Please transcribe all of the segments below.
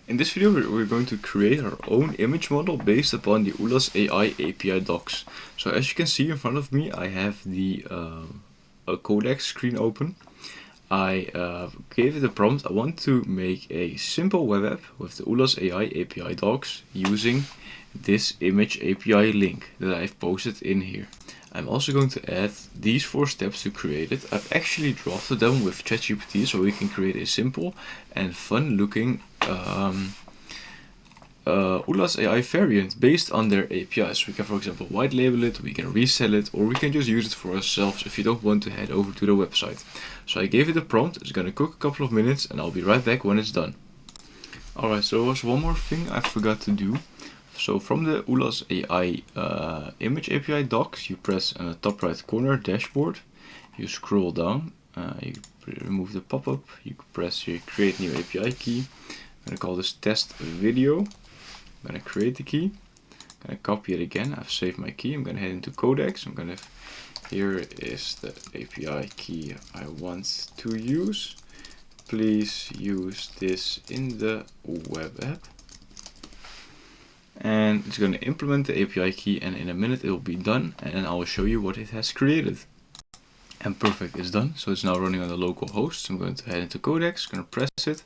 In this video we're going to create our own image model based upon the UlazAI API docs. So as you can see in front of me, I have the codex screen open. I gave it a prompt. I want to make a simple web app with the UlazAI API docs using this image API link that I've posted in here. I'm also going to add these 4 steps to create it. I've actually drafted them with ChatGPT so we can create a simple and fun looking UlazAI variant based on their APIs. We can, for example, white label it, we can resell it, or we can just use it for ourselves if you don't want to head over to the website. So I gave it a prompt. It's going to cook a couple of minutes and I'll be right back when it's done. Alright, so there was one more thing I forgot to do. So from the UlazAI image API docs, you press on the top right corner dashboard, you scroll down, you remove the pop-up, you press your create new API key. I'm going to call this test video. I'm going to create the key, I'm going to copy it again. I've saved my key. I'm going to head into codex. Here is the API key I want to use. Please use this in the web app. And it's going to implement the API key, and in a minute it will be done, and then I will show you what it has created. And perfect, it's done. So it's now running on the local host. So I'm going to head into codex, going to press it,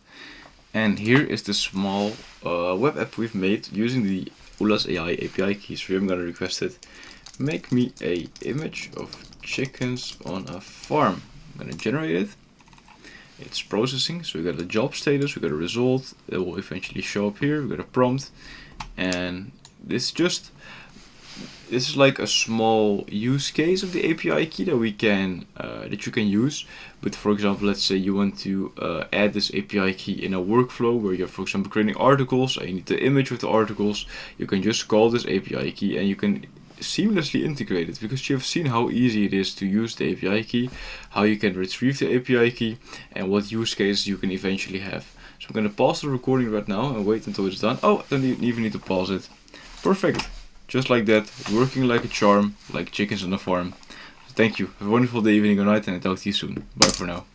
and here is the small web app we've made using the UlazAI API keys. Here I'm going to request it, make me a image of chickens on a farm. I'm going to generate it. It's processing, so we got a job status, we got a result, it will eventually show up here, we got a prompt, and this is like a small use case of the API key that we can that you can use. But for example, let's say you want to add this API key in a workflow where you're, for example, creating articles and you need the image with the articles. You can just call this API key and you can seamlessly integrate it, because you have seen how easy it is to use the API key, how you can retrieve the API key, and what use cases you can eventually have. So I'm going to pause the recording right now and wait until it's done. Oh, I don't even need to pause it. Perfect. Just like that, working like a charm, like chickens on a farm. So thank you. Have a wonderful day, evening, or night, and I'll talk to you soon. Bye for now.